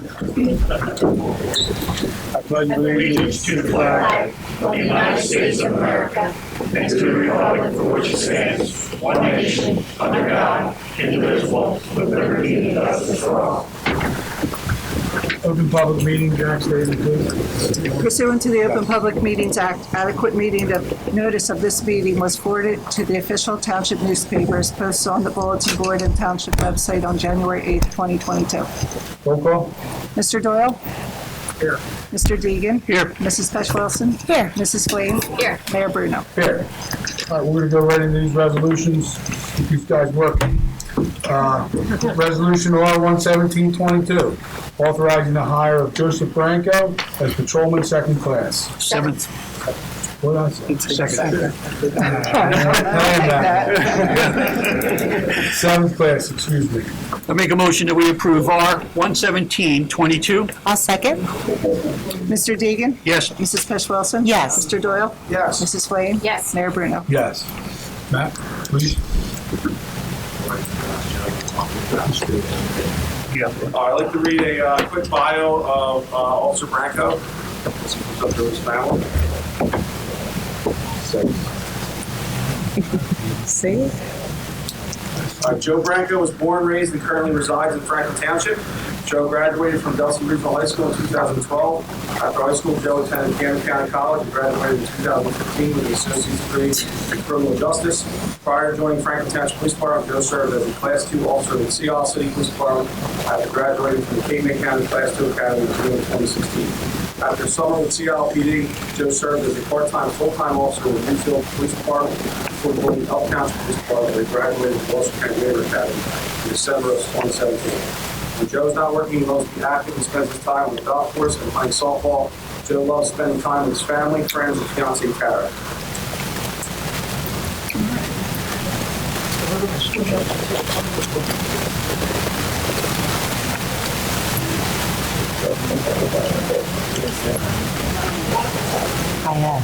I pledge allegiance to the flag of the United States of America and to the republic for which it stands, one nation, under God, indivisible, with liberty and justice for all. Open public meeting, Jack, statement, please. Pursuant to the Open Public Meetings Act, adequate notice of this meeting was forwarded to the official township newspapers, posted on the bulletin board and township website on January 8th, 2022. Roll call. Mr. Doyle? Here. Mr. Deegan? Here. Mrs. Pesh-Wilson? Here. Mrs. Flame? Here. Mayor Bruno? Here. All right, we're going to go right into these resolutions. Keep these guys working. Resolution R-11722, authorizing the hire of Joseph Branco as patrolman second class. Seventh. What did I say? Second. Seventh class, excuse me. I make a motion that we approve R-11722. I'll second. Mr. Deegan? Yes. Mrs. Pesh-Wilson? Yes. Mr. Doyle? Yes. Mrs. Flame? Yes. Mayor Bruno? Yes. Matt, please. I'd like to read a quick bio of Officer Branco. This comes up to his family. See? Joe Branco was born, raised, and currently resides in Franklin Township. Joe graduated from Delsey Regional High School in 2012. After high school, Joe attended Camden County College and graduated in 2015 with an associate's degree in criminal justice. Prior to joining Franklin Township Police Department, Joe served as a Class 2 officer in the Seattle City Police Department after graduating from the Cape County Class 2 Academy in June 2016. After summer with Seattle PD, Joe served as a part-time, full-time officer with Newfield Police Department before joining Elk Township Police Department, where he graduated from Washington County Labor Academy in December of 2017. When Joe's not working, he loves to be active and spends his time on the golf course and playing softball. Joe loves spending time with his family, friends, and fiancée Tara. I have.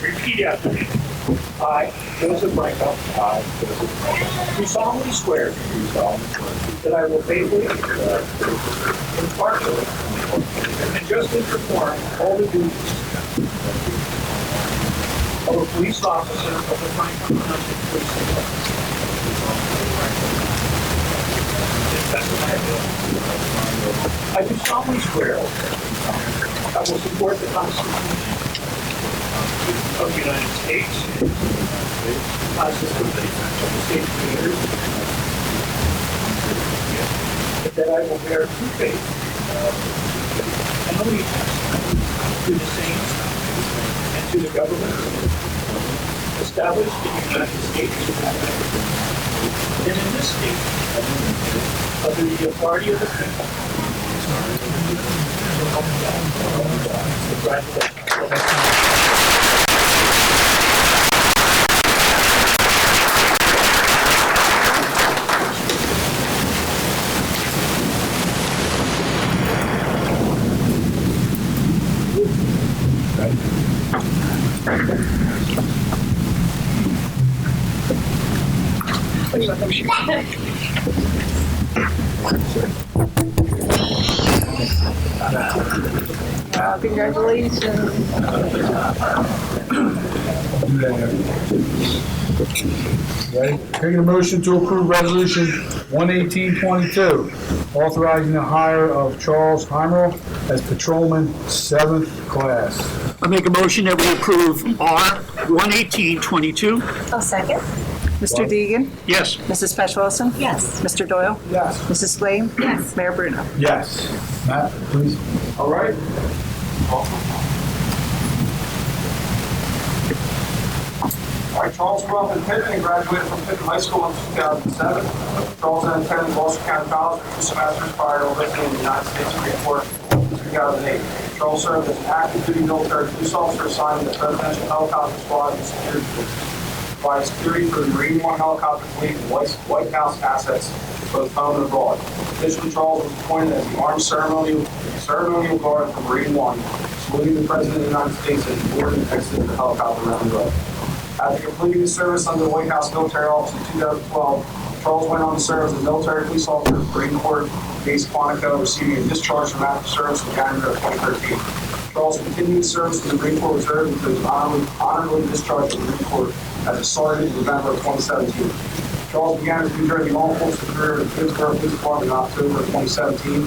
Repeat after me. I, Joseph Branco. Do solemnly swear. That I will faithfully, impartially, and justly perform all the duties of a police officer of the Franklin Township Police Department. I do solemnly swear I will support the Constitution of the United States, the Constitution of the State of New Jersey, and that I will bear true faith and allegiance to the same and to the government established in the United States and in this state under the authority of the people. Congratulations. Ready? Taking a motion to approve resolution 11822, authorizing the hire of Charles Heimerl as patrolman 7th class. I make a motion that we approve R-11822. I'll second. Mr. Deegan? Yes. Mrs. Pesh-Wilson? Yes. Mr. Doyle? Yes. Mrs. Flame? Yes. Mayor Bruno? Yes. Matt, please. All right. All right, Charles grew up in Pittman and graduated from Pittman High School in 2007. Charles then attended Washington County College for 2 semesters prior to enlisting in the United States Marine Corps in 2008. Charles served as an active duty military police officer assigned to the Presidential Helicopter Squad and security provided security for the Marine One helicopter fleet and White House assets both home and abroad. Additionally, Charles was appointed as the Armed Ceremonial Guard for Marine One, saluting the President of the United States as he boarded and exited the helicopter around the road. After completing his service under the White House Military Office in 2012, Charles went on to serve as a military police officer at the Marine Corps base Quantico, receiving a discharge from active service in January of 2013. Charles continued service in the Marine Corps Reserve until he was honorably discharged from the Marine Corps as a sergeant in November of 2017. Charles began his New Jersey law enforcement career in the Pittsburgh Police Department in October of 2017.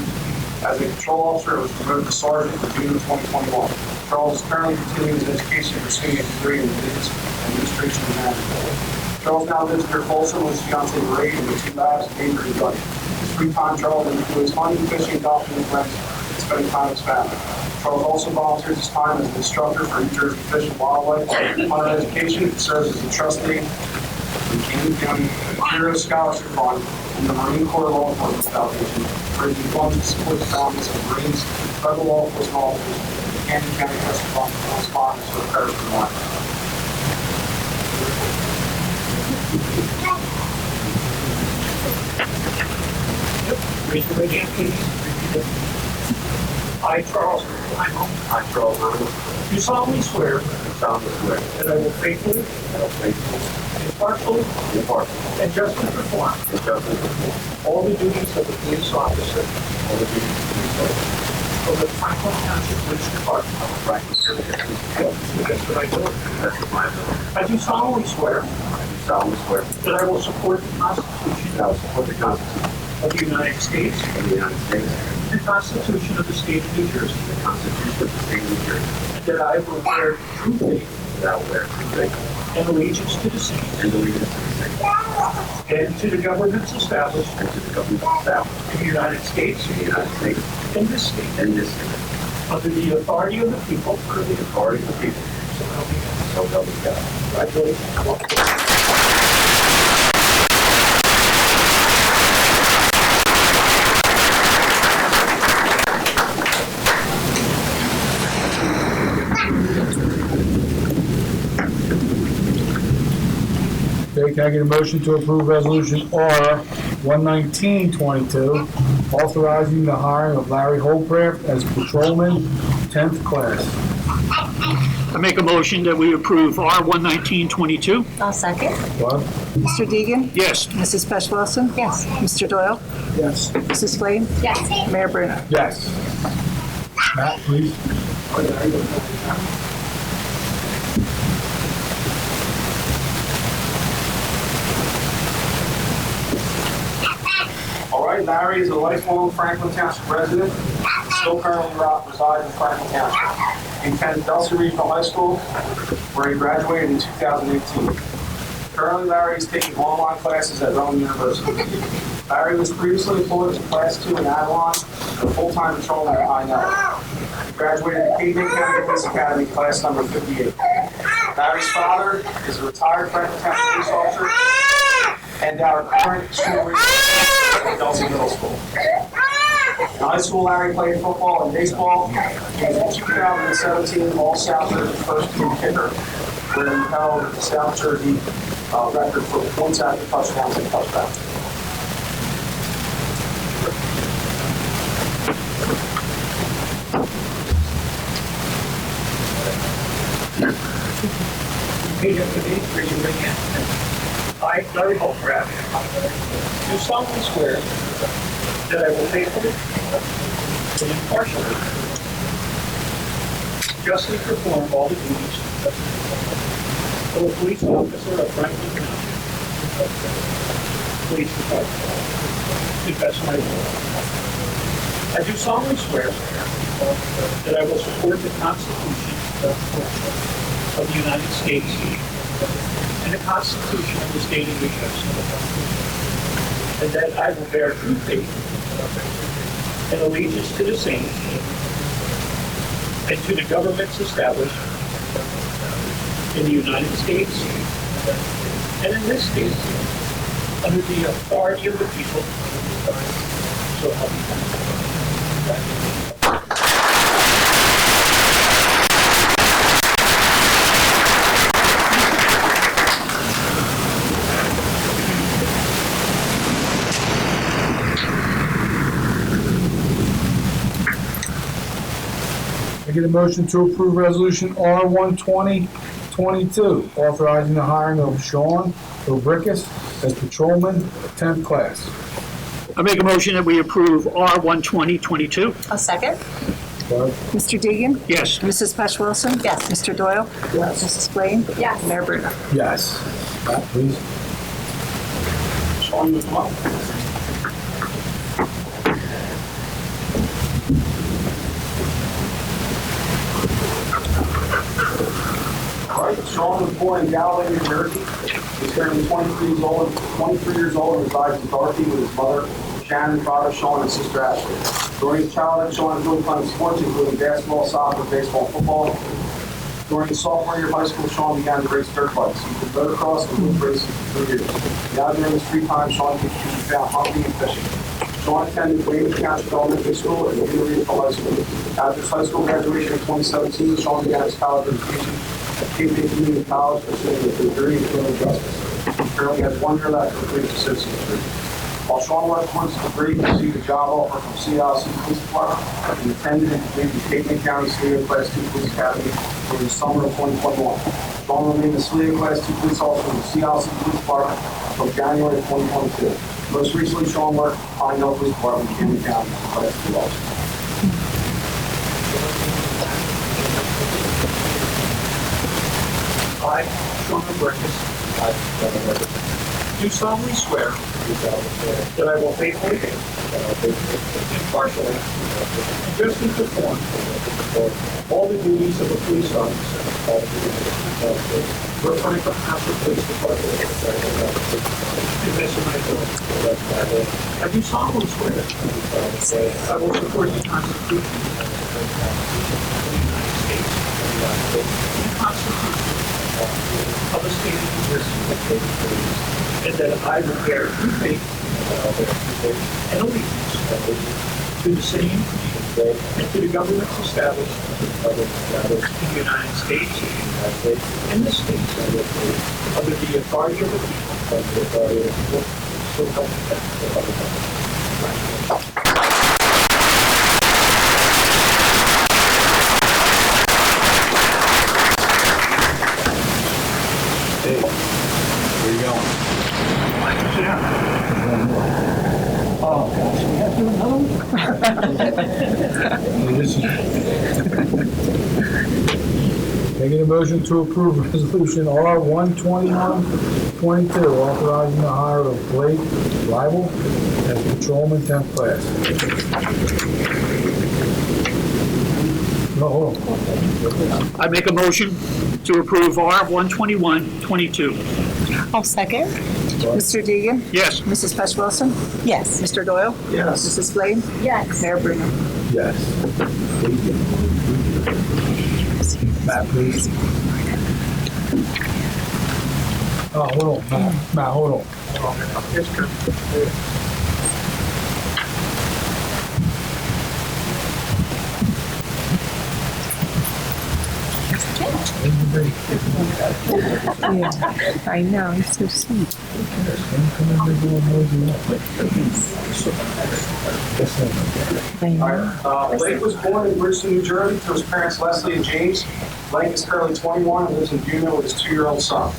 As a patrol officer, was promoted to sergeant in June of 2021. Charles is currently continuing his education, pursuing a degree in business administration and management. Charles now lives near Folsom with his fiancee Marie and the 2 labs in Bainbridge, Kentucky. His free time, Charles enjoys hunting, fishing, golfing with friends, and spending time with his family. Charles also volunteers his time as an instructor for New Jersey Fish and Wildlife Hunter Education. He serves as a trustee in Camden County Hero Scholarship Fund and the Marine Corps Law Enforcement Foundation, where he funds to support the families of Marines, federal law enforcement officers, and Camden County First Responders for the Parish of Martin. Raise your right hand, please. Repeat it. I, Charles Limo, I, Charles Irwin, do solemnly swear solemnly swear that I will faithfully, that I will faithfully, impartially, impartially, and justly perform and justly perform all the duties of the police officer all the duties of police officer of the Franklin Township Police Department. of the Franklin County Police To the best of my ability. Best of my ability. I do solemnly swear I do solemnly swear that I will support the Constitution that I will support the Constitution of the United States of the United States and the Constitution of the State of New Jersey, and the Constitution of the State of New Jersey, and that I will bear true faith that I will bear true faith and allegiance to the same and allegiance to the same and to the governments established and to the government established in the United States in the United States and this state and this state, under the authority of the people. under the authority of the people, So help me God. so help me God. Congratulations. Okay, can I get a motion to approve Resolution R 11922, authorizing the hiring of Larry Holcraft as patrolman, 10th class? I make a motion that we approve R 11922. I'll second. What? Mr. Deegan? Yes. Mrs. Pesh Wilson? Yes. Mr. Doyle? Yes. Mrs. Flame? Yes. Mayor Bruno? Yes. Matt, please. All right, Larry is a lifelong Franklin Township resident, still currently resides in Franklin Township. He attended Delsey Regional High School, where he graduated in 2018. Currently, Larry is taking online classes at Rowan University. Larry was previously employed as a Class 2 in Avalon and a full-time patrolman at High Nettle. He graduated at Camden County Police Academy, class number 58. Larry's father is a retired Franklin Township police officer and our current school resource at Delsey Middle School. In high school, Larry played football and baseball. He was a 2017 All-South Jersey first team kicker, where he held the South Jersey record for points after touchdowns and touchdowns. Repeat after me. Raise your right hand. I, Larry Holcraft, do solemnly swear that I will faithfully and impartially justly perform all the duties of a police officer of Franklin Township Police Department to the best of my ability. I do solemnly swear that I will support the Constitution of the United States and the Constitution of the State of New Jersey, and that I will bear true faith and allegiance to the same and to the governments established in the United States and in this state under the authority of the people. So help me God. I get a motion to approve resolution R-12022, authorizing the hiring of Sean Obrickus as patrolman, 10th class. I make a motion that we approve R-12022. I'll second. Vote. Mr. Deegan? Yes. Mrs. Pesh Wilson? Yes. Mr. Doyle? Yes. Mrs. Blaine? Yes. Mayor Bruno? Yes. Matt, please. Sean, you come up. All right, Sean was born in Galloway, New Jersey. He's currently 23 years old and resides in Dorothy with his mother, Shannon, father Sean, and sister Ashley. During his childhood, Sean enjoyed playing sports, including basketball, soccer, baseball, and football. During his sophomore year of high school, Sean began to race dirt bikes. He did motocross and roof racing for 3 years. Now during his free time, Sean continues to hunting and fishing. Sean attended Williams Township Elementary School and University High School. After his high school graduation in 2017, Sean began his college education at Cape May Community College, pursuing a degree in criminal justice. He currently has 1 year left to complete his associate's degree. While Sean worked towards his degree, he received a job offer from CLC Police Department and attended and completed the Cape May County Sligo Class 2 Police Academy during the summer of 2021. Sean remained a Sligo Class 2 police officer in the CLC Police Department from January 2022. Most recently, Sean worked at the Pine Hill Police Department in Cape May County as a Class 2 officer. I, Sean Obrickus, do solemnly swear that I will faithfully, impartially, and justly perform all the duties of a police officer for Franklin Township Police Department to the best of my ability. I do solemnly swear I will support the Constitution of the United States and the Constitution of the state of New Jersey, and that I will bear true faith and allegiance to the same and to the governments established in the United States and the states under the authority of the people, so help me God. Where you going? Making a motion to approve resolution R-12122, authorizing the hire of Blake Rival as patrolman, 10th class. No, hold on. I make a motion to approve R-12122. I'll second. Mr. Deegan? Yes. Mrs. Pesh Wilson? Yes. Mr. Doyle? Yes. Mrs. Blaine? Yes. Mayor Bruno? Yes. Matt, please. Oh, hold on, Matt, hold on. Yes, sir. I know, he's so sweet. I All know. right, Blake was born in Bridgeton, New Jersey to his parents Leslie and James. Blake is currently 21 and lives in Buena with his 2-year-old son.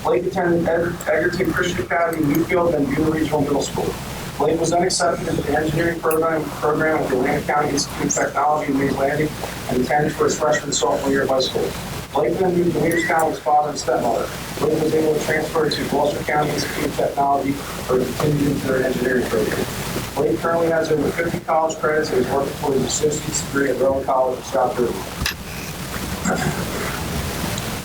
Blake attended Egerton Christian Academy in Newfield and Buena Regional Middle School. Blake was then accepted into the engineering program at the Atlantic County Institute of Technology in Mays Landing and attended for his freshman and sophomore year of high school. Blake then moved to Williamstown with his father and stepmother. Blake was able to transfer to Gloucester County Institute of Technology for continued into their engineering program. Blake currently has over 50 college credits and is working for his associate's degree at Rowan College in South Jersey.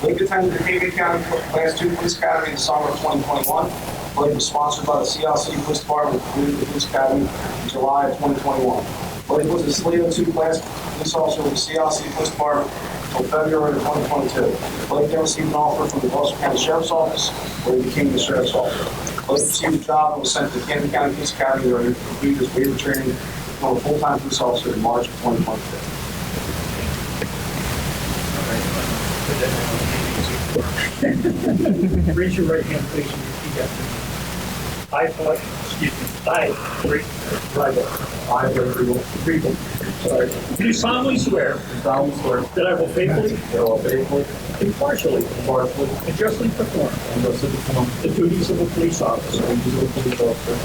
Blake attended the Cape May County Class 2 Police Academy in the summer of 2021. Blake was sponsored by the CLC Police Department and completed the Police Academy in July of 2021. Blake was the Sligo 2 Class Police Officer with the CLC Police Department until February of 2022. Blake then received an offer from the Gloucester County Sheriff's Office, where he became the Sheriff's Officer. Blake received a job and was sent to the Camden County Police Academy, where he completed his waiver training to become a full-time police officer in March of 2022. Raise your right hand, please, and repeat after me. I, Blake Rival, I, Blake Rival, Do solemnly swear solemnly swear that I will faithfully, that I will faithfully, impartially, impartially, and justly perform and justly perform the duties of a police officer the duties of a police officer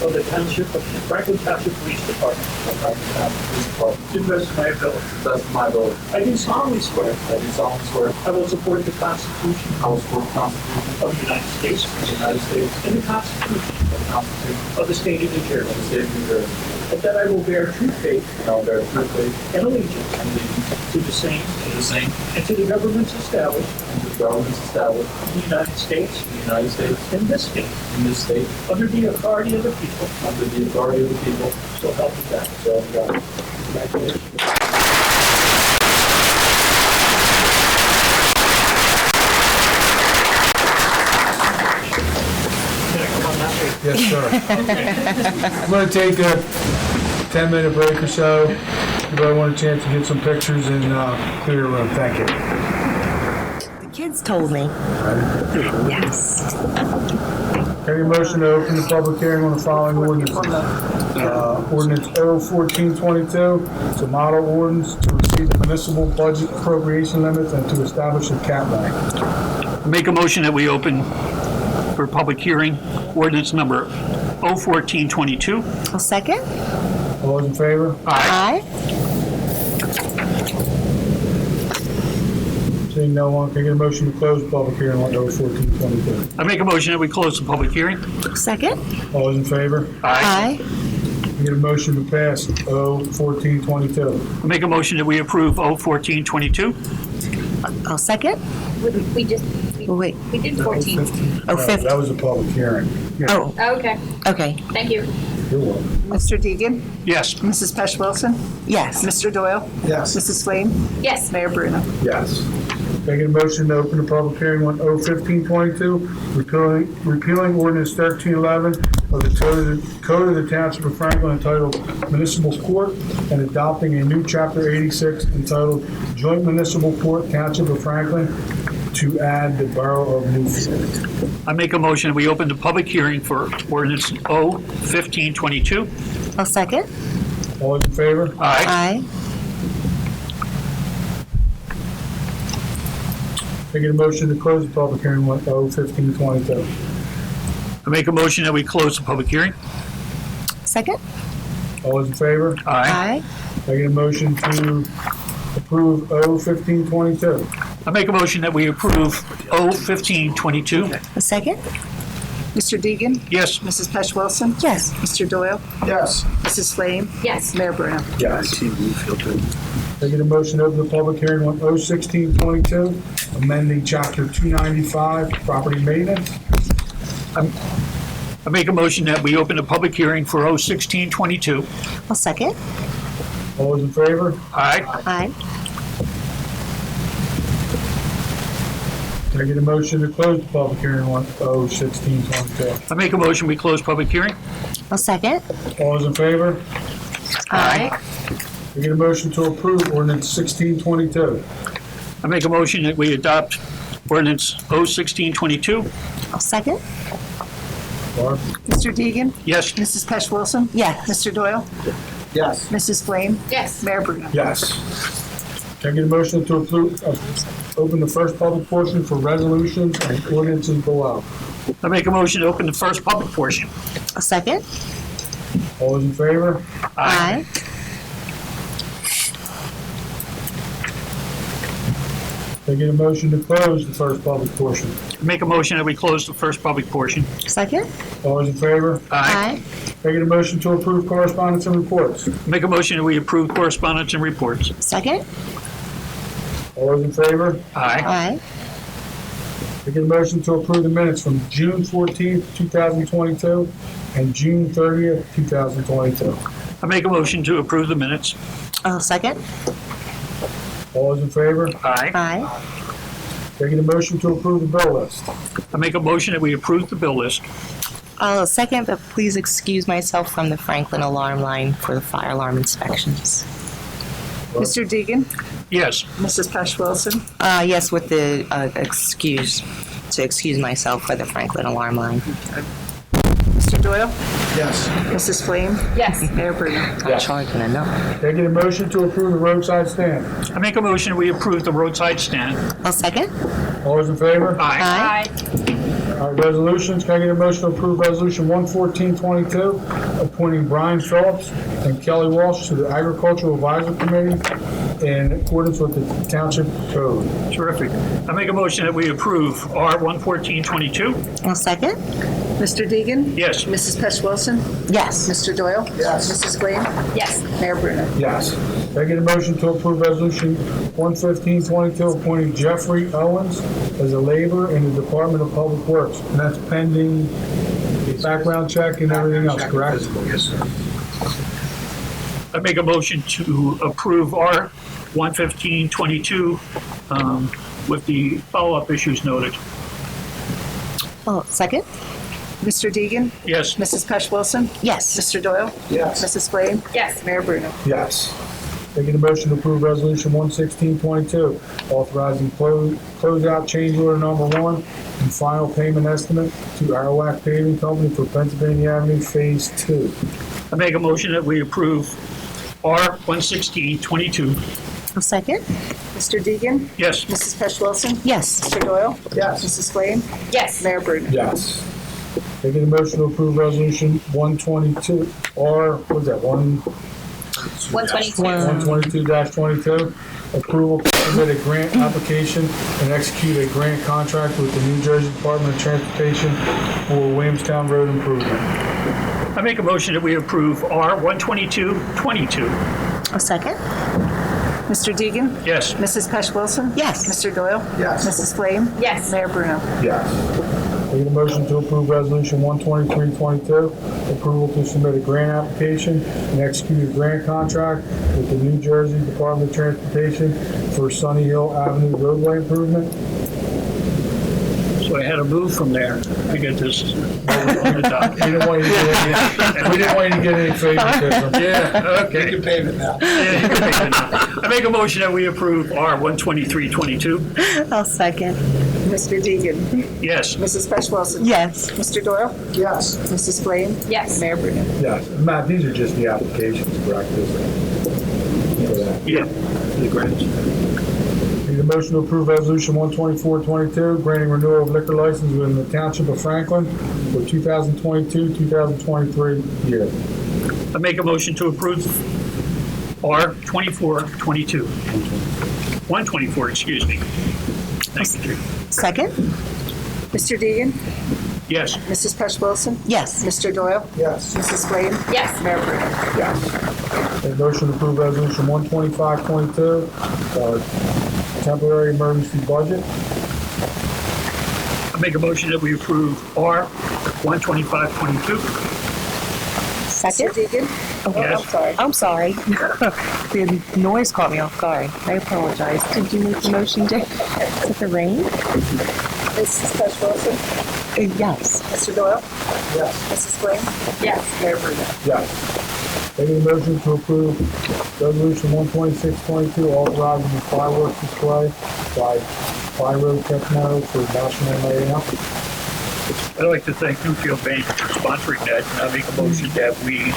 of the Township of Franklin Township Police Department of Franklin Township Police Department to the best of my ability. to the best of my ability. I do solemnly swear I do solemnly swear I will support the Constitution I will support the Constitution of the United States of the United States and the Constitution and the Constitution of the State of New of Jersey, the State of New Jersey, and that I will bear true faith and I will bear true faith and allegiance and allegiance to the same to the same and to the governments established and to the governments established in the United States in the United States and this state in this state under the authority of the people, under the authority of the people, so help me God. so help me God. Congratulations. Can I come on that way? Yes, sir. I'm going to take a 10-minute break or so. Everybody want a chance to get some pictures and clear the room. Thank you. The kids told me. Yes. Any motion to open the public hearing on the following ordinances? Ordinance 01422, it's a model ordinance to receive the municipal budget appropriation limits and to establish a cap bank. Make a motion that we open for public hearing, ordinance number 01422. I'll second. All those in favor? Aye. Seeing no one, can I get a motion to close the public hearing on 01422? I make a motion that we close the public hearing. Second. All those in favor? Aye. Can I get a motion to pass 01422? I make a motion that we approve 01422. I'll second. We just, Wait. we did 14. Oh, 50. That was a public hearing. Oh, Oh, okay, okay. thank you. You're welcome. Mr. Deegan? Yes. Mrs. Pesh Wilson? Yes. Mr. Doyle? Yes. Mrs. Flame? Yes, Mayor Bruno? Yes. Can I get a motion to open the public hearing on 01522, repealing ordinance 1311 of the Code of the Township of Franklin entitled Municipal Court and adopting a new Chapter 86 entitled Joint Municipal Court, Township of Franklin, to add the Borough of Newfield. I make a motion that we open the public hearing for ordinance 01522. I'll second. All those in favor? Aye. Aye. Can I get a motion to close the public hearing on 01522? I make a motion that we close the public hearing. Second. All those in favor? Aye. Aye. Can I get a motion to approve 01522? I make a motion that we approve 01522. A second. Mr. Deegan? Yes. Mrs. Pesh Wilson? Yes. Mr. Doyle? Yes. Mrs. Flame? yes, Mayor Bruno? Yes. Can I get a motion to open the public hearing on 01622, amending Chapter 295, property maintenance? I make a motion that we open the public hearing for 01622. I'll second. All those in favor? Aye. Aye. Can I get a motion to close the public hearing on 01622? I make a motion we close public hearing. I'll second. All those in favor? Aye. Can I get a motion to approve ordinance 1622? I make a motion that we adopt ordinance 01622. I'll second. Barb? Mr. Deegan? Yes. Mrs. Pesh Wilson? Yes. Mr. Doyle? Yes. Mrs. Flame? yes, Mayor Bruno? Yes. Can I get a motion to approve, open the first public portion for resolutions and ordinances below? I make a motion to open the first public portion. I'll second. All those in favor? Aye. Can I get a motion to close the first public portion? Make a motion that we close the first public portion. Second. All those in favor? Aye. Can I get a motion to approve correspondence and reports? Make a motion that we approve correspondence and reports. Second. All those in favor? Aye. Aye. Can I get a motion to approve the minutes from June 14th, 2022 and June 30th, 2022? I make a motion to approve the minutes. I'll second. All those in favor? Aye. Aye. Can I get a motion to approve the bill list? I make a motion that we approve the bill list. I'll second, but please excuse myself from the Franklin alarm line for the fire alarm inspections. Mr. Deegan? Yes. Mrs. Pesh Wilson? Yes, with the excuse myself for the Franklin alarm line. Mr. Doyle? Yes. Mrs. Flame? Yes. Mayor Bruno? I'm charging enough. Can I get a motion to approve the roadside stand? I make a motion, we approve the roadside stand. I'll second. All those in favor? Aye. All right, resolutions, can I get a motion to approve Resolution 11422, appointing Brian Phillips and Kelly Walsh to the Agricultural Advisory Committee in accordance with the Township Code? Terrific. I make a motion that we approve R 11422. I'll second. Mr. Deegan? Yes. Mrs. Pesh Wilson? Yes. Mr. Doyle? Yes. Mrs. Flame? Yes. Mayor Bruno? Yes. Can I get a motion to approve Resolution 11522, appointing Jeffrey Owens as a laborer in the Department of Public Works? And that's pending background check and everything else, correct? Yes, sir. I make a motion to approve R 11522 with the follow-up issues noted. Oh, second. Mr. Deegan? Yes. Mrs. Pesh Wilson? Yes. Mr. Doyle? Yes. Mrs. Flame? Yes. Mayor Bruno? Yes. Can I get a motion to approve Resolution 11622, authorizing closeout change order number 1 and final payment estimate to Arawak Paving Company for Pennsylvania Avenue Phase 2. I make a motion that we approve R 11622. I'll second. Mr. Deegan? Yes. Mrs. Pesh Wilson? Yes. Mr. Doyle? Yes. Mrs. Flame? Yes. Mayor Bruno? Yes. Can I get a motion to approve Resolution 122, or what was that, 122-22, approval to submit a grant application and execute a grant contract with the New Jersey Department of Transportation for Williamstown Road improvement. I make a motion that we approve R 12222. I'll second. Mr. Deegan? Yes. Mrs. Pesh Wilson? Yes. Mr. Doyle? Yes. Mrs. Flame? Yes. Mayor Bruno? Yes. Can I get a motion to approve Resolution 12322, approval to submit a grant application and execute a grant contract with the New Jersey Department of Transportation for Sunny Hill Avenue roadway improvement? So I had to move from there to get this on the docket. We didn't want you to get any favoritism. Yeah, okay. You can pave it now. Yeah, you can make it now. I make a motion that we approve R 12322. I'll second. Mr. Deegan? Yes. Mrs. Pesh Wilson? Yes. Mr. Doyle? Yes. Mrs. Flame? Yes. Mayor Bruno? Yes, Matt, these are just the applications, correct? For that. Yeah. The grants. Need a motion to approve Resolution 12422, granting renewal of liquor license within the Township of Franklin for 2022-2023 year. I make a motion to approve R 2422. 124, excuse me. Thank you, Chief. Second. Mr. Deegan? Yes. Mrs. Pesh Wilson? Yes. Mr. Doyle? Yes. Mrs. Flame? Yes. Mayor Bruno? Yes. A motion to approve Resolution 12522, temporary emergency budget. I make a motion that we approve R 12522. Second. Mr. Deegan? Oh, Yes. I'm sorry. The noise caught me off guard. I apologize. Did you make the motion, Jay? Is it the rain? Mrs. Pesh Wilson? Yes. Mr. Doyle? Yes. Mrs. Flame? Yes. Mayor Bruno? Yes. Any motion to approve Resolution 12622, authorizing the fireworks display by Fire Road Techno for National Night Out. I'd like to thank Newfield Bank for sponsoring that, and I make a motion that we, in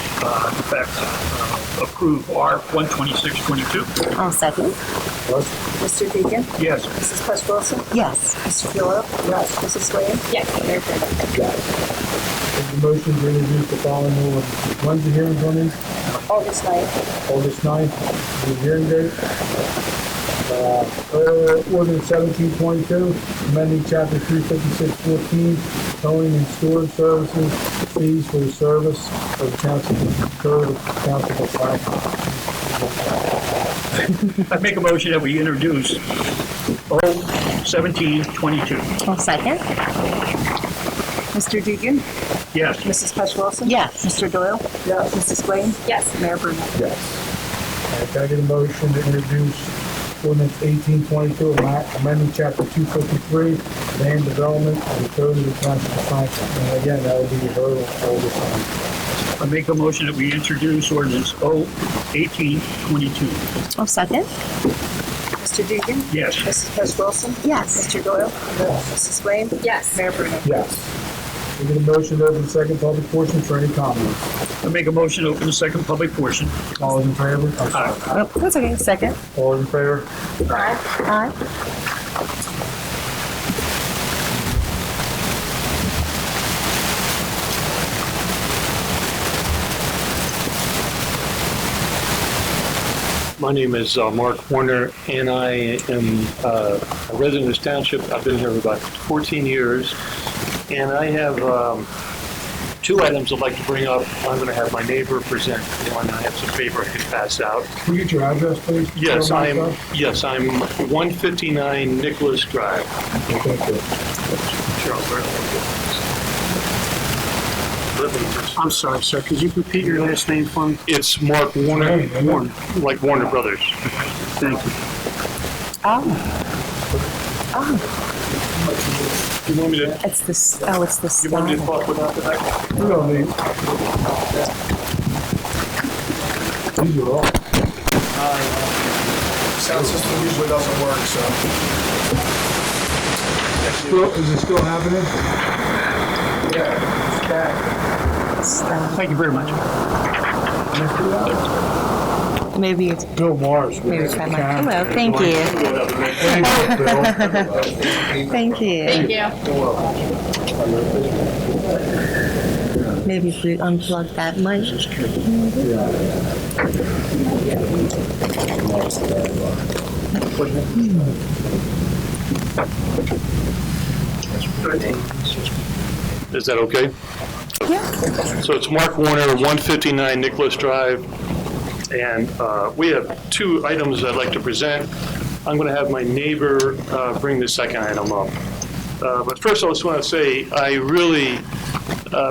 fact, approve R 12622. I'll second. Mr. Deegan? Yes. Mrs. Pesh Wilson? Yes. Mr. Doyle? Yes. Mrs. Flame? Yes. Mayor Bruno? Yes. Any motion to introduce the following ordinance. When's the hearing on these? August 9th. August 9th, the hearing date. Ordinance 1722, amending chapter 35614, towing and storage services, fees for the service of the Township Code of the Township of Franklin. I make a motion that we introduce O 1722. I'll second. Mr. Deegan? Yes. Mrs. Pesh Wilson? Yes. Mr. Doyle? Yes. Mrs. Flame? Yes. Mayor Bruno? Yes. Can I get a motion to introduce ordinance 1822, amending chapter 253, land development of the Code of the Township of Franklin? And again, that will be heard all the time. I make a motion that we introduce ordinance O 1822. I'll second. Mr. Deegan? Yes. Mrs. Pesh Wilson? Yes. Mr. Doyle? Yes. Mrs. Flame? Yes. Mayor Bruno? Yes. We get a motion to open the second public portion for any comments. I make a motion to open the second public portion. All those in favor? Oh, that's okay. Second. All those in favor? Aye. My name is Mark Warner, and I am a resident of this township. I've been here for about 14 years, and I have two items I'd like to bring up. I'm going to have my neighbor present one. I have some paper I can pass out. Can you get your address, please? Yes, I'm 159 Nicholas Drive. Thank you. Charles, where I'm sorry, sir. Could you repeat your last name for me? it's Mark Warner, like Warner Brothers. Thank you. You want me to? It's the it's the You want me to style. talk without the back? We don't need. These are all. Sound system usually doesn't work, so. Is it still happening? Style. Thank you very much. Maybe it's Bill Mars. maybe it's that much. Hello. Thank you. Thank you. Maybe if we unplug that mic. Is that okay? Yeah. So it's Mark Warner, 159 Nicholas Drive, and we have two items I'd like to present. I'm going to have my neighbor bring the second item up. But first I just want to say I really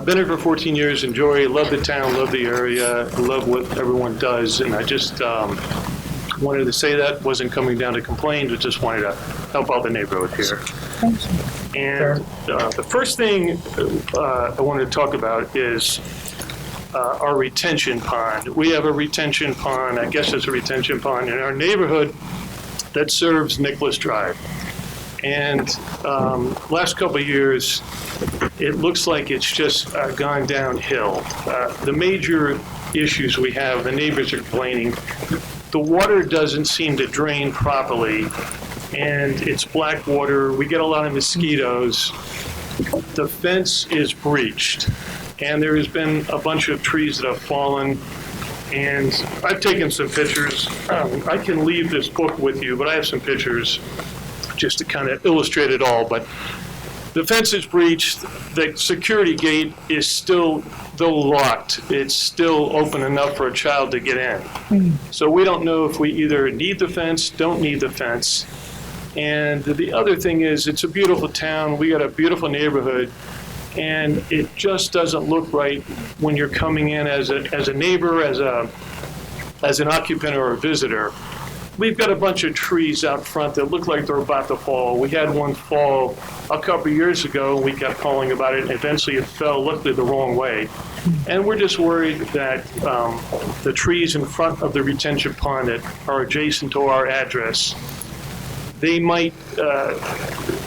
been here for 14 years, love the town, love the area, love what everyone does, and I just wanted to say that, wasn't coming down to complain, but just wanted to help out the neighborhood here. Thank you. And the first thing I wanted to talk about is our retention pond. We have a retention pond, I guess it's a retention pond in our neighborhood that serves Nicholas Drive. And last couple of years, it looks like it's just gone downhill. The major issues we have, the neighbors are complaining, the water doesn't seem to drain properly, and it's black water. We get a lot of mosquitoes. The fence is breached, and there has been a bunch of trees that have fallen, and I've taken some pictures. I can leave this book with you, but I have some pictures just to kind of illustrate it all. But the fence is breached. The security gate is still, though locked, it's still open enough for a child to get in. So we don't know if we either need the fence, don't need the fence. And the other thing is, it's a beautiful town. We got a beautiful neighborhood, and it just doesn't look right when you're coming in as a neighbor, as an occupant or a visitor. We've got a bunch of trees out front that look like they're about to fall. We had one fall a couple of years ago, and we kept calling about it, and eventually it fell, luckily, the wrong way. And we're just worried that the trees in front of the retention pond that are adjacent to our address, they might,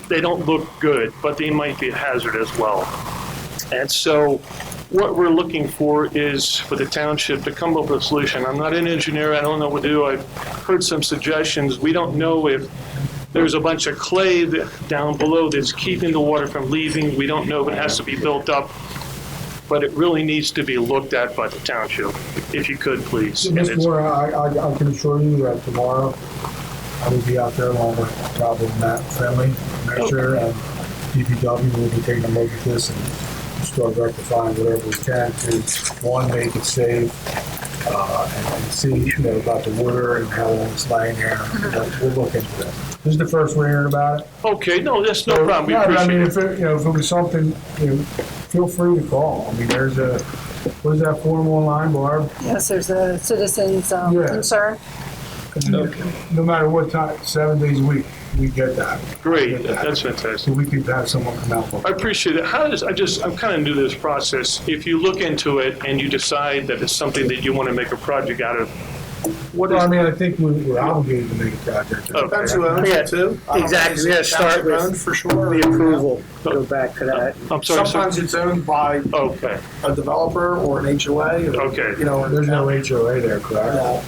they don't look good, but they might be a hazard as well. And so what we're looking for is for the township to come up with a solution. I'm not an engineer, I don't know what to do. I've heard some suggestions. We don't know if there's a bunch of clay down below that's keeping the water from leaving. We don't know if it has to be built up, but it really needs to be looked at by the township, if you could, please. And Ms. it's- Moore, I can assure you that tomorrow I will be out there along with probably Matt Friendly, Measure, and DPW will be taking a look at this and start rectifying whatever we can to, one, make it safe, and see, about the water and how long it's laying there. We'll look into that. This is the first we're hearing about it. Okay, no, that's no problem. We Yeah, but I mean, appreciate it. if it was something, feel free to call. I mean, there's what is that form online, Barb? Yes, there's a citizen's Yeah. concern. No matter what time, 7 days a week, we get that. Great, that's fantastic. So we could have someone come out. I appreciate it. I'm kind of new to this process. If you look into it and you decide that it's something that you want to make a project out of, What Well, I is, mean, I think we're obligated to make a project. Okay. Depends who owns it too. Exactly, we gotta start with Owned for sure. the approval, go back to that. I'm sorry, sir? Sometimes it's owned by Okay, a developer or an HOA. Or, Okay. You know, There's no HOA there, correct?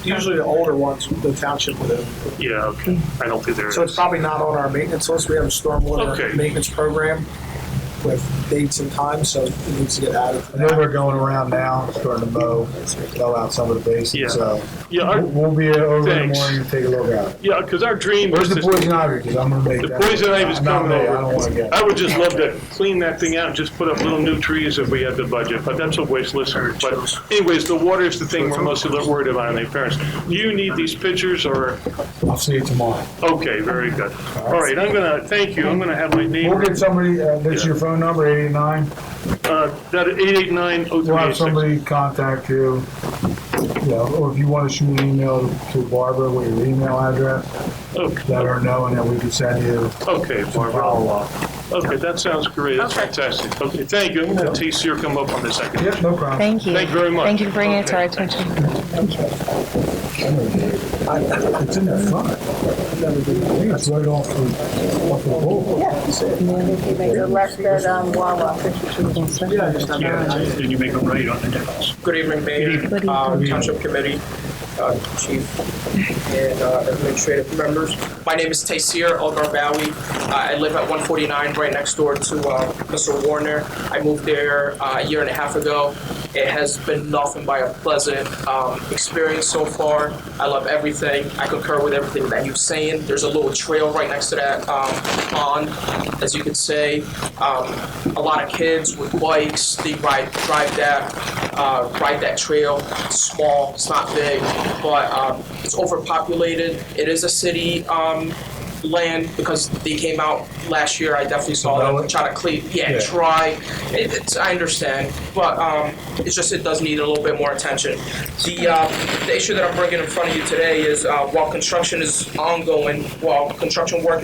usually the older ones, the township would own. yeah, okay. I don't think there is. So it's probably not on our maintenance list. We have a stormwater Okay. maintenance program with dates and times, so it needs to get added to I know that. they're going around now, starting to mow out some of the Yeah. basins, so. Yeah, our- We'll be over in the Thanks. morning and take a look at it. Yeah, because our dream Where's was the to, poison ivy? Because I'm gonna make the that. poison ivy's Not coming me, over. I don't wanna get. I would just love to clean that thing out and just put up little new trees if we had the budget, but that's a waste, listener. But anyways, the water is the thing we're mostly worried about in the parents. Do you need these pictures or, I'll see you tomorrow. okay, very good. All right, I'm gonna, thank you, I'm gonna have my We'll neighbor, get somebody, that's your phone number, 889. that 889-0386. We'll have somebody contact you. Yeah, or if you want to shoot an email to Barbara with your email address, Okay, let her know, and then we can send you okay, some Barbara. follow-up. Okay, that sounds great, that's fantastic. Okay, thank you, I'm gonna have T-Seer come up on the second. Yep, no problem. Thank you. Thank you very much. Thank you for bringing it to our Okay. attention. It's in the front. I think it's right off the wall. The left at Wawa. Yeah, then you make them right on the next. Good evening, Mayor, Township Committee, Chief, and administrative members. My name is Taysir Elgarbawi. I live at 149 right next door to Mr. Warner. I moved there a year and a half ago. It has been nothing but a pleasant experience so far. I love everything. I concur with everything that you're saying. There's a little trail right next to that pond, as you could say. A lot of kids with bikes, they ride that trail. It's small, it's not big, but it's overpopulated. It is a city land because they came out last year. I definitely saw them try to clean, try. I understand, but it's just it does need a little bit more attention. The issue that I'm bringing in front of you today is while construction work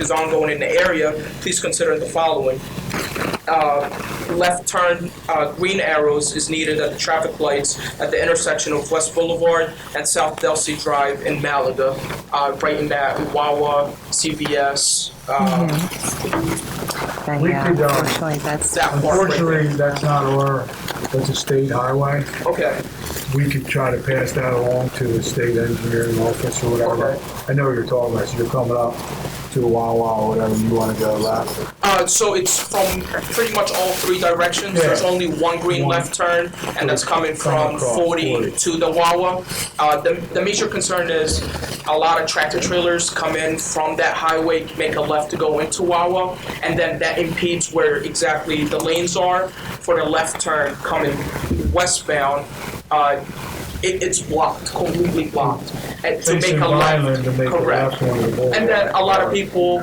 is ongoing in the area, please consider the following. Left turn green arrows is needed at the traffic lights at the intersection of West Boulevard and South Delsey Drive in Malaga, right in that Wawa, CVS. We Yeah, could, unfortunately, that's. That part right Unfortunately, that's not our, that's a state highway. there. Okay. We could try to pass that along to the state engineering office or whatever. Okay. I know what you're talking about, so you're coming up to Wawa or whatever, you want to go left. So it's from pretty much all three directions. Yeah. There's only one green One. left turn, and that's coming from across 40 to the Wawa. The major concern is a lot of tractor trailers come in from that highway, make a left to go into Wawa, and then that impedes where exactly the lanes are for the left turn coming westbound. It's blocked, completely blocked. And to make Facing a left, Vineland to make the correct. left one of the boulevard. And then a lot of people,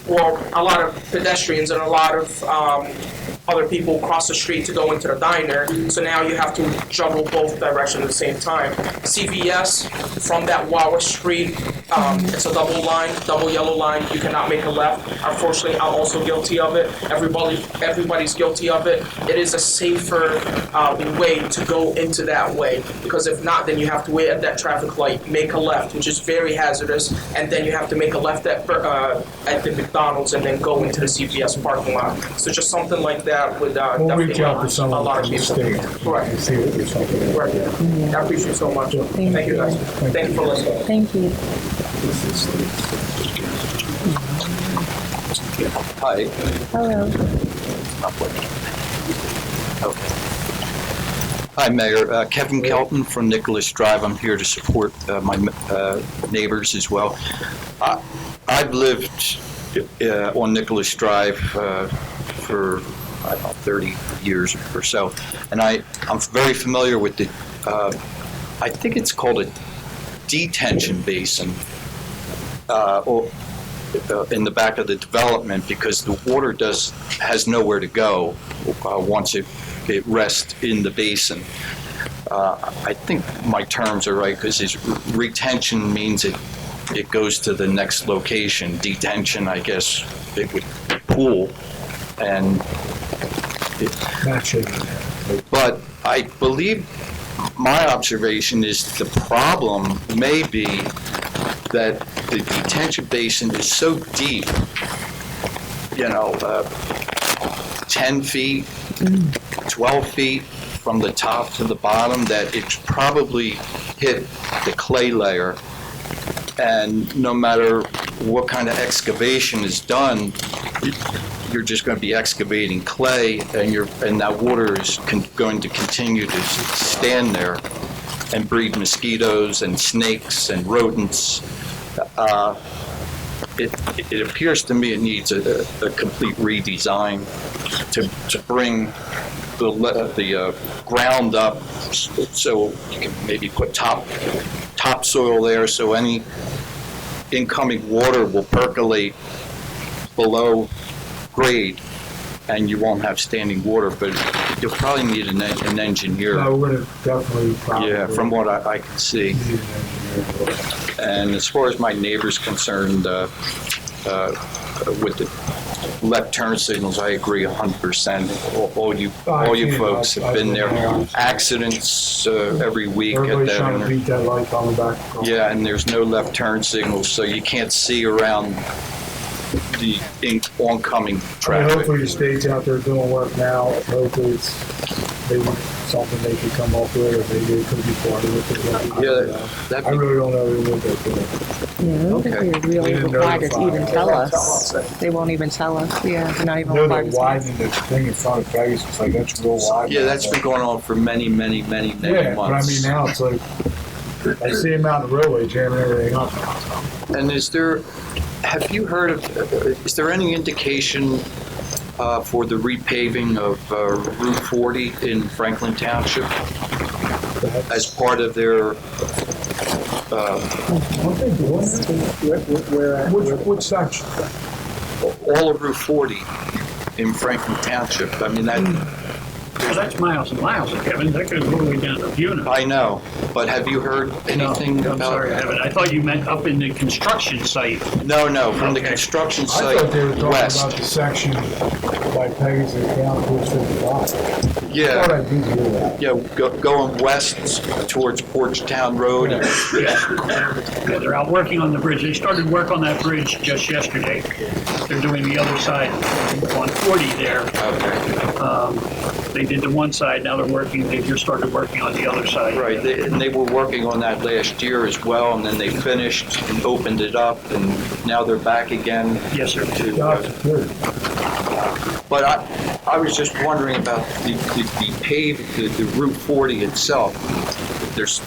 well, a lot of pedestrians and a lot of other people cross the street to go into the diner. So now you have to juggle both directions at the same time. CVS from that Wawa Street, it's a double yellow line. You cannot make a left. Unfortunately, I'm also guilty of it. Everybody's guilty of it. It is a safer way to go into that way, because if not, then you have to wait at that traffic light, make a left, which is very hazardous, and then you have to make a left at the McDonald's and then go into the CVS parking lot. So just something like that would We'll definitely reach out to help a someone lot of from the people. state. Right. And see what you're talking about. Right. I appreciate it so much. Thank you, guys. Thank you for listening. Thank you. Hi. Hello. Hi, Mayor. Kevin Kelton from Nicholas Drive. I'm here to support my neighbors as well. I've lived on Nicholas Drive for, I don't know, 30 years or so, and I'm very familiar with the, I think it's called a detention basin in the back of the development, because the water has nowhere to go once it rests in the basin. I think my terms are right, because retention means it goes to the next location. Detention, I guess, it would pool, and Not shaking. but I believe my observation is the problem may be that the detention basin is so deep, 10 feet, 12 feet from the top to the bottom, that it's probably hit the clay layer. And no matter what kind of excavation is done, you're just going to be excavating clay, and that water is going to continue to stand there and breed mosquitoes and snakes and rodents. It appears to me it needs a complete redesign to bring the ground up, so you can maybe put topsoil there, so any incoming water will percolate below grade, and you won't have standing water. But you'll probably need an engineer. I would have definitely probably. Yeah, from what I can see. Need an engineer. And as far as my neighbor's concerned, with the left turn signals, I agree 100%. All you folks have been there. Accidents every week at Everybody's trying to that. beat that light coming back. Yeah, and there's no left turn signals, so you can't see around the oncoming I mean, traffic. hopefully the state's out there doing work now. Hopefully it's maybe something they could come up with, or maybe it could be part of it. Yeah, that'd I be- really don't know what they're doing. Yeah, I don't think Okay. they're really They didn't required to notify even us. tell Tell us. us. They won't even tell us. Yeah, they're not even I know required they're to tell us. widening the thing in front of Vegas. It's like, that's real wide. Yeah, that's been going on for many Yeah, but I mean, months. now it's like, I see them out on the roadway jamming everything up. And have you heard of, is there any indication for the repaving of Route 40 in Franklin Township as part of their, What they doing? Which section? all of Route 40 in Franklin Township? I mean, Well, that's miles and miles, Kevin. That goes all the way down to Buena. I know, but have you heard anything No, I'm about? sorry, Kevin. I thought you meant up in the construction site. No, from the Okay. construction I site thought they were talking west. about the section by Pegasus down towards 55. I thought Yeah, I did hear that. going west towards Porchtown Road. Yeah, they're out working on the bridge. They started work on that bridge just yesterday. They're doing the other side on 40 there. Okay. They did the one side, now they just started working on the other side. Right, and they were working on that last year as well, and then they finished and opened it up, and now they're back again. Yes, sir. Job security. But I was just wondering about the Route 40 itself. There's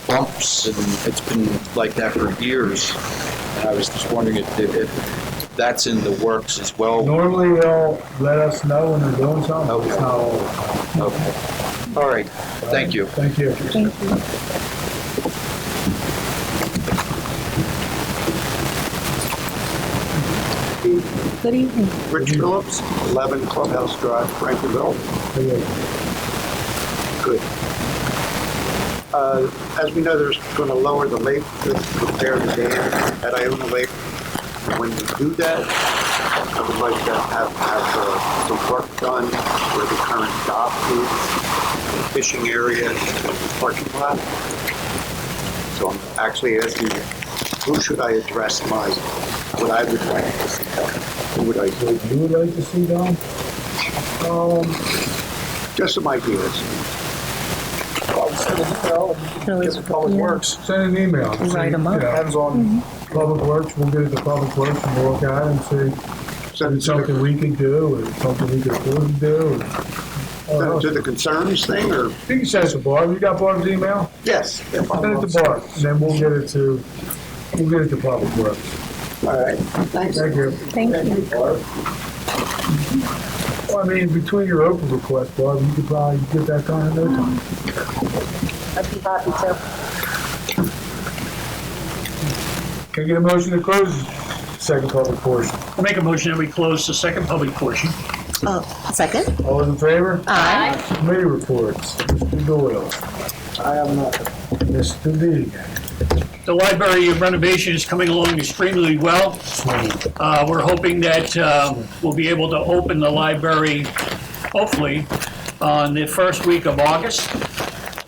bumps, and it's been like that for years. And I was just wondering if that's in the works as well. Normally they'll let us know when they're doing something, but it's not all the time. Okay. All right, thank you. Thank you. Thank you. Good evening. Rich Phillips, 11 Clubhouse Drive, Franklinville. Good. As we know, there's going to lower the lake to repair the dam at Iona Lake. When you do that, I would like to have some work done where the current dock is, the fishing area, and the parking lot. So I'm actually asking, who should I address what I would like to see done? Who would I What you would like to see done? Just some ideas. So it's Public Works, send an email. Write 'em up. Depends on Public Works, we'll get it to Public Works and we'll look at it and see if it's something we can do, or something we can afford to do. To the concerns thing, or? You can send it to Barb, you got Barb's email? Yes. Send it to Barb, and then we'll get it to Public Works. All right. Thank you. Thank you. Well, I mean, between your open requests, Barb, you could probably get that done in no time. I'd be happy to. Can I get a motion to close the second public portion? I'll make a motion that we close the second public portion. Second? All those in favor? Aye. Committee reports, Mr. Doyle. I have nothing. Mr. Deegan. The library renovation is coming along extremely well. We're hoping that we'll be able to open the library, hopefully, on the first week of August.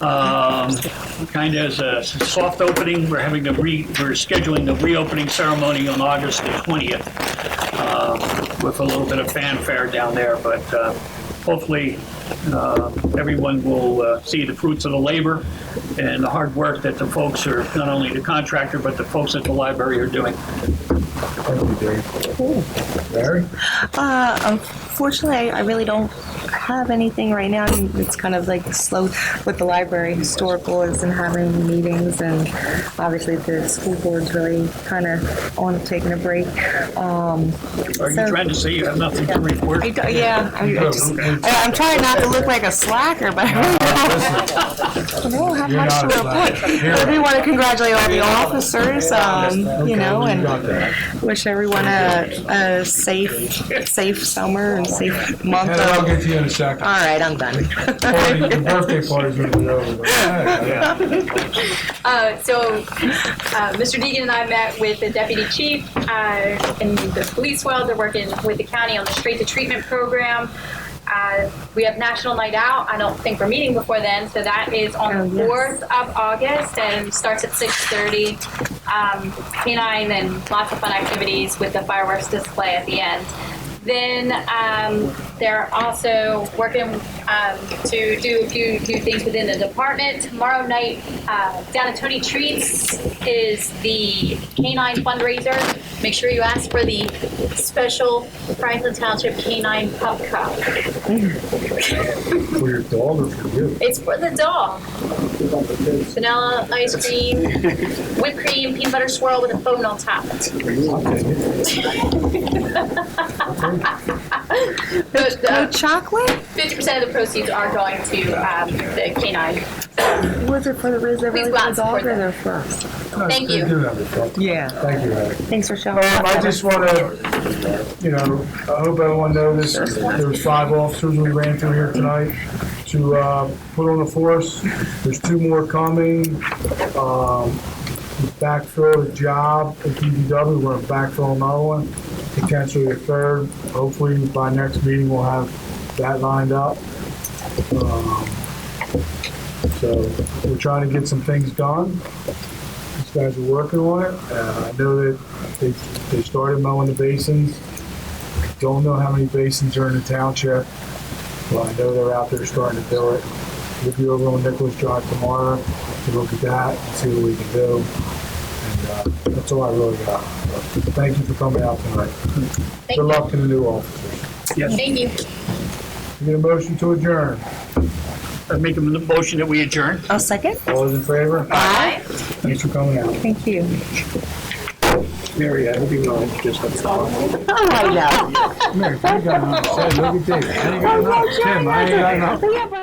Kind of as a soft opening, we're scheduling the reopening ceremony on August the 20th with a little bit of fanfare down there, but hopefully everyone will see the fruits of the labor and the hard work that the folks are, not only the contractor, but the folks at the library are doing. Thank you, Dave. Larry? Unfortunately, I really don't have anything right now. It's kind of like slow with the library. Historical isn't having meetings, and obviously the school board's really kind of on taking a break. Are you trying to say you have nothing to report? I'm trying not to look like a slacker, but I don't have much to report. I do want to congratulate all the officers, and wish everyone a safe summer and safe month. And I'll get to you in a second. All right, I'm done. The birthday party's gonna be over. Mr. Deegan and I met with the deputy chief in the police world. They're working with the county on the straight to treatment program. We have National Night Out. I don't think we're meeting before then, so that is on the 4th of August and starts at 6:30. Canine and lots of fun activities with the fireworks display at the end. Then they're also working to do a few things within the department. Tomorrow night, down at Tony Treats is the canine fundraiser. Make sure you ask for the special Franklin Township Canine Pup Cup. For your dog or for you? It's for the dog. Vanilla ice cream, whipped cream, peanut butter swirl with a phone on top. No chocolate? 50% of the proceeds are going to the canine. Was it for the Please go out and support dog or them. they're for us? Thank They you. do have it, folks. Yeah. Thank you, Larry. Thanks for showing up. I just want to, I hope everyone knows there was 5 officers we ran through here tonight to put on the force. There's 2 more coming. Backfill a job at DPW. We're going to backfill another one, potentially a 3rd. Hopefully by next meeting we'll have that lined up. So we're trying to get some things done. These guys are working on it. I know that they started mowing the basins. I don't know how many basins are in the township, but I know they're out there starting to do it. We'll be over on Nicholas Drive tomorrow to look at that and see what we can do. And that's all I really got. So thank you for coming out tonight. Good luck to the new officers. Yes. Thank you. We get a motion to adjourn. I make a motion that we adjourn. I'll second. All those in favor? Aye. Thanks for coming out. Thank you. Mary, I hope you know just Oh, I know. Mary, you got nothing to say. Look at Dave. I ain't got nothing. Tim, I ain't got nothing. Yeah, but